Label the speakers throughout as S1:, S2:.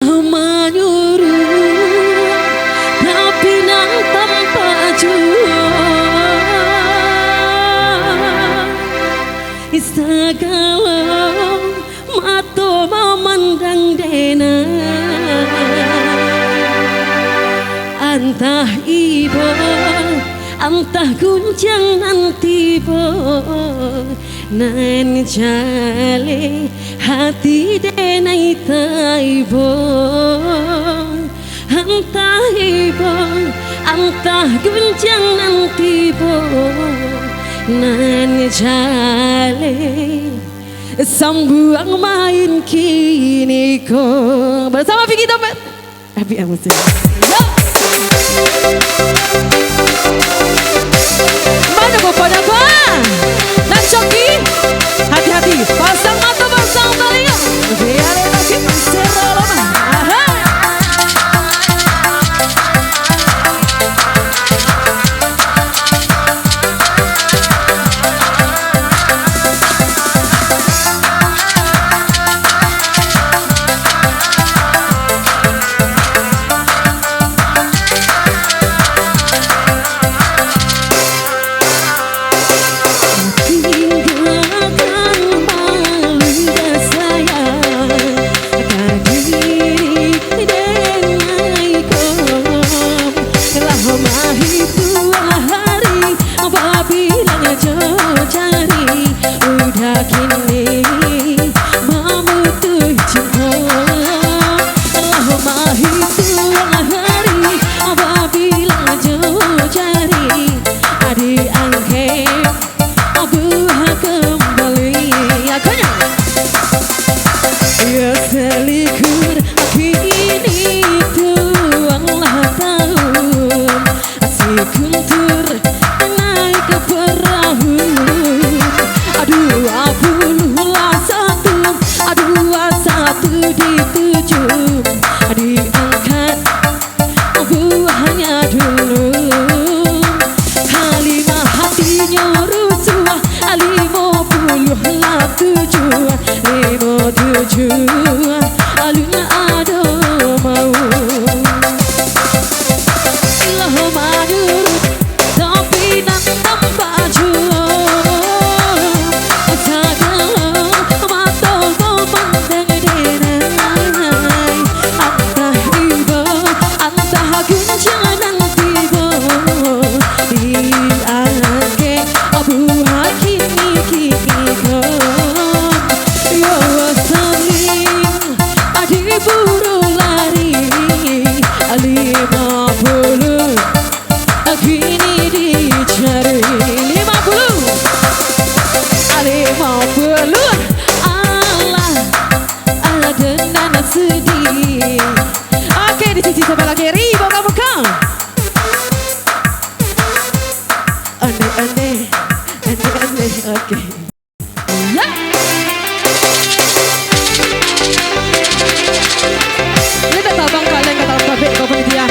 S1: menyuruh tapi nang tanpa jual segala mata memandang dena antah iba antah gunjang nanti bo nan jale hati denai taibo antah iba antah gunjang nanti bo nan jale sambuang main kini ko bersama Vicky Dompet Happy Musik. Mana pada gua dan Coki hati-hati pasang mata pasang telinga biar enak serolong. Oke, di sisi sebelah kiri buka-buka. Aneh. Oke. Ya. Ini tak tabang kalian kata babek kau panitia.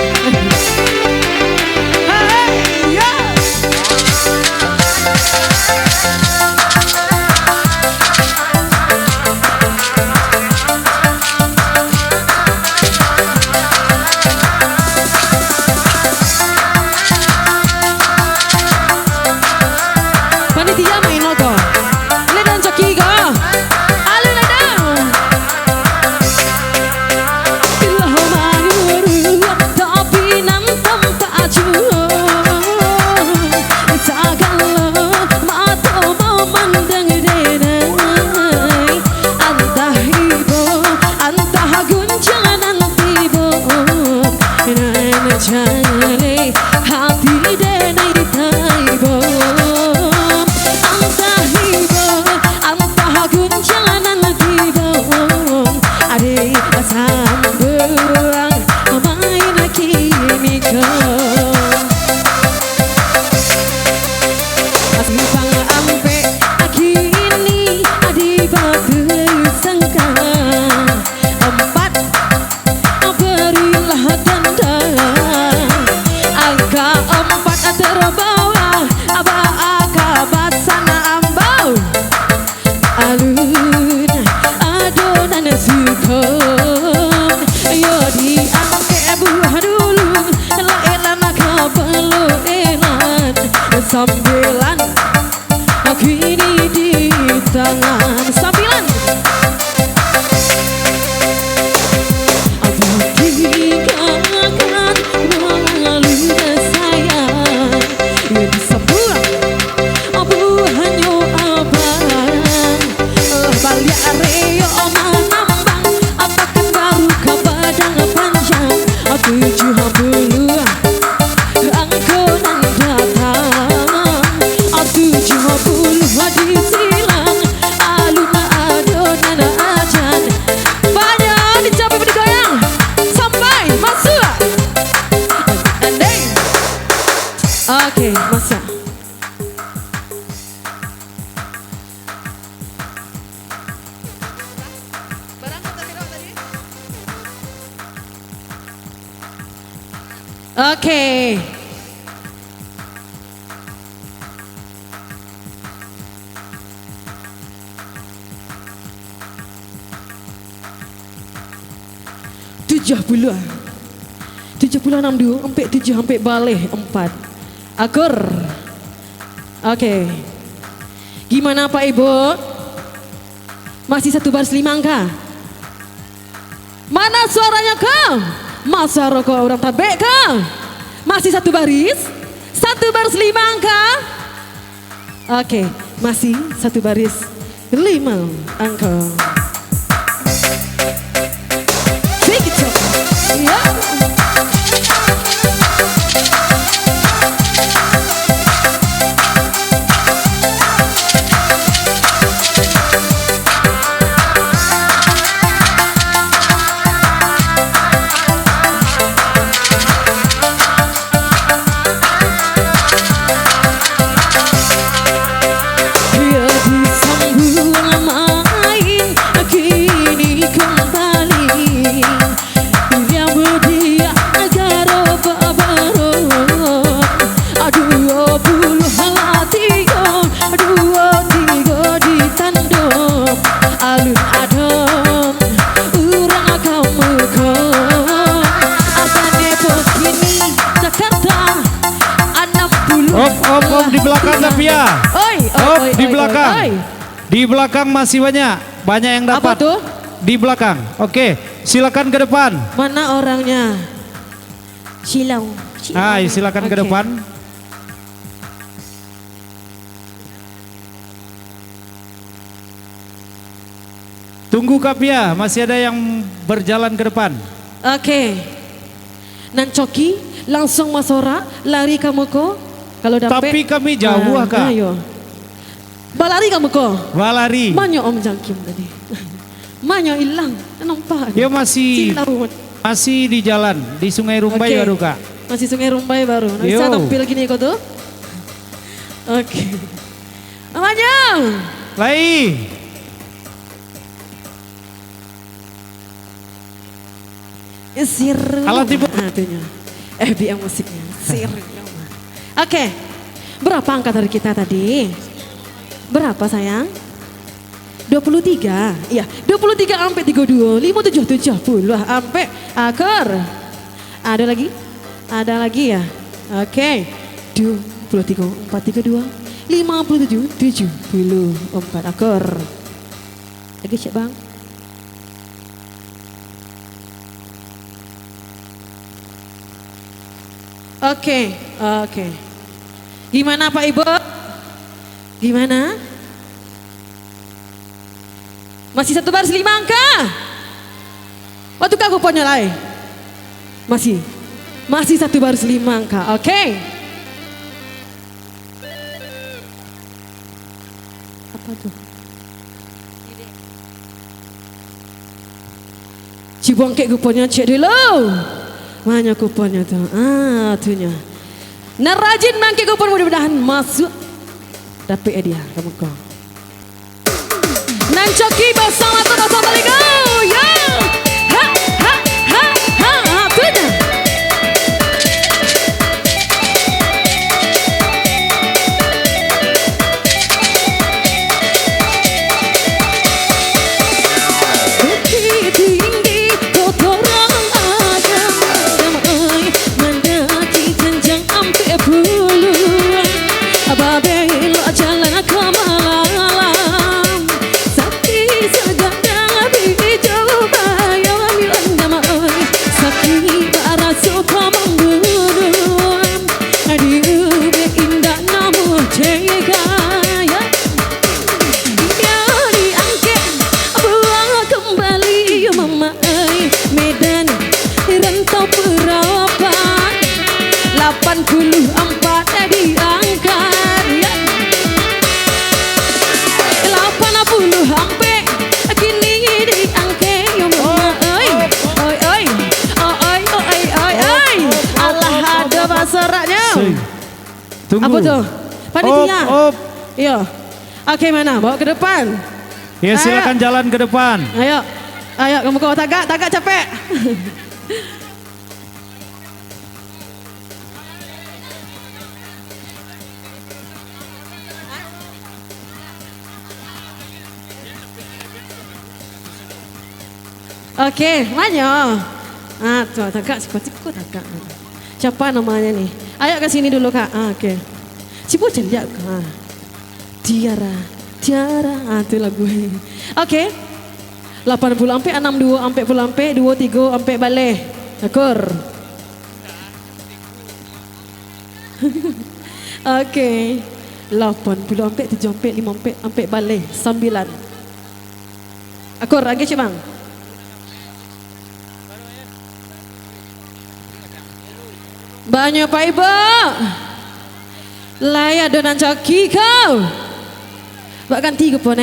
S1: Oke. Tujuh puluh 62 sampai 7 sampai balik 4. Akur. Oke. Gimana Pak Ibu? Masih satu baris 5 angka. Mana suaranya kau? Masa rokok orang tabek kau? Masih satu baris 5 angka. Oke, masih satu baris 5 angka. Sedikit ya.
S2: Om di belakang tapi ya. Di belakang. Di belakang masih banyak yang dapat.
S1: Apa tuh?
S2: Di belakang. Oke, silakan ke depan.
S1: Mana orangnya? Silau.
S2: Hai, silakan ke depan. Tunggu Kapia, masih ada yang berjalan ke depan.
S1: Oke. Nancoki langsung masora lari kamu ko. Kalau dapat.
S2: Tapi kami jauh Kak.
S1: Ayo. Balari kamu ko.
S2: Balari.
S1: Manyo Om Jangkim tadi. Manyo hilang. Nampak.
S2: Dia masih di jalan di Sungai Rumbai baru Kak.
S1: Masih Sungai Rumbai baru. Bisa tampil gini kok tuh. Oke. Namanya.
S2: Lai.
S1: Seru.
S2: Alat ibu.
S1: Atunya. FBM musiknya. Seru. Oke. Berapa angka dari kita tadi? Berapa sayang? 23. Iya, 23 sampai 32, 57 70 sampai akar. Ada lagi? Ada lagi ya? Oke. 23 432 57 74 akar. Lagi cek Bang. Oke. Gimana Pak Ibu? Gimana? Masih satu baris 5 angka. Waktu kau kuponnya lain. Masih satu baris 5 angka. Oke. Apa tuh? Cibongkek kuponnya cek dulu. Mana kuponnya tuh? Tuhnya. Nah rajin mangke kupon mudah-mudahan masuk. Dapat dia kamu kau. Nancoki bersama terus balik go. Ya. Tuhnya. Bukit tinggi kotoran agam damai mendaki tanjang ampe buluan ababel jalan ke malam sakit segala hijau bayang milan damai sakit rasa membunuh adiube indah namu cega ya biar diangkat buang kembali mama Medan rantau perapan 84 diangkat ya 80 sampai kini diangkat ya mama oi Allah ada basaraknya.
S2: Tunggu.
S1: Apa tuh? Panitia. Iya. Oke mana? Bawa ke depan.
S2: Ya silakan jalan ke depan.
S1: Ayo kamu kau tagak capek. Oke, manyo. Ah, coba tagak, sikut tagak. Siapa namanya nih? Ayo ke sini dulu kak. Oke. Cipu ceria kak. Tiara. Ah, itu lagu. Oke. 80 ampe 62 ampe puluh ampe 23 ampe balik. Akur. Oke. 80 ampe 7 ampe 5 ampe ampe balik 9. Akur lagi sih bang. Banyak Pak Ibu. Layak donan coki kau. Bahkan 3 pun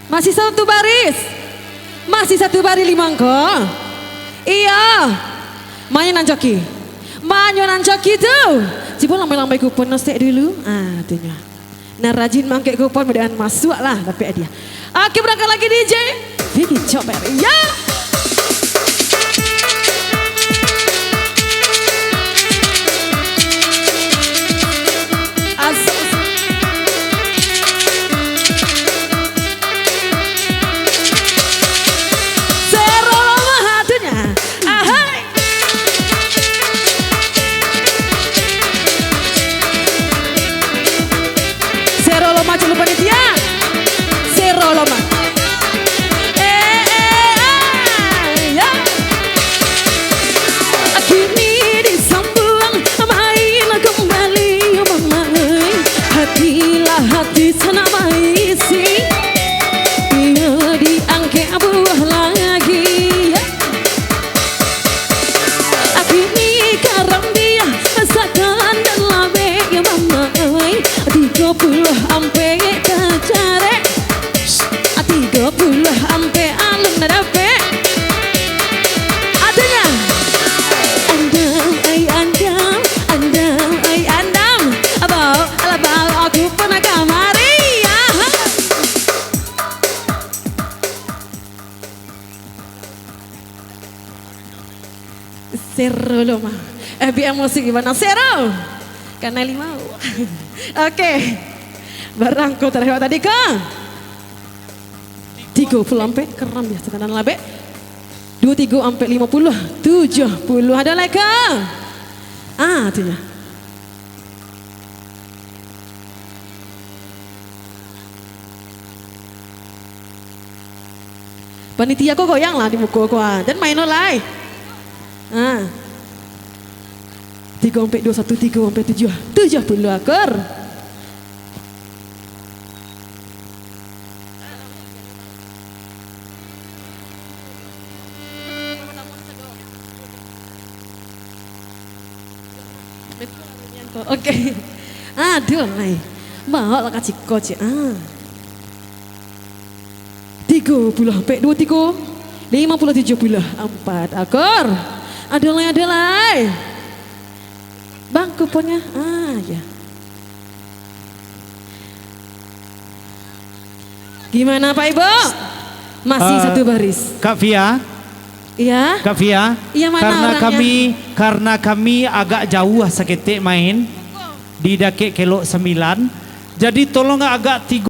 S1: Masih satu baris. Masih satu baris 5 kau. Iya. Manyo nan coki. Manyo nan coki tuh. Cipu lambai-lambai kupon nasik dulu. Ah, itunya. Nah rajin mangkek kupon mudahan masuk lah dapat dia. Oke berangkat lagi DJ. Vicky Chopper. Ya. Hati senama isi dia diangkat buah lagi aku ini karam dia masakan dan labe ya mama 30 ampe kacare 30 ampe alun nadape adanya andam abau aku pernah kamari ya. Seru loh mah. FBM musik gimana? Seru. Karena 5. Oke. Barangku terhebat tadi ke 30 ampe keram ya tekanan labe. 23 ampe 50 70 ada lagi ke. Ah, itunya. Panitia kok goyang lah di muka kok dan main oleh. Ah. 3 sampai 21 3 sampai 7 70 akar. Oke. Aduh, lai. Mau lah kasih coach. Ah. 30 sampai 23 50 70 4 akar. Adalai. Bang kuponnya. Ah ya. Gimana Pak Ibu? Masih satu baris.
S2: Kak Via.
S1: Iya.
S2: Kak Via.
S1: Iya mana
S2: karena kami agak jauh sakit main di Dakek Kelok 9. Jadi tolong agak 3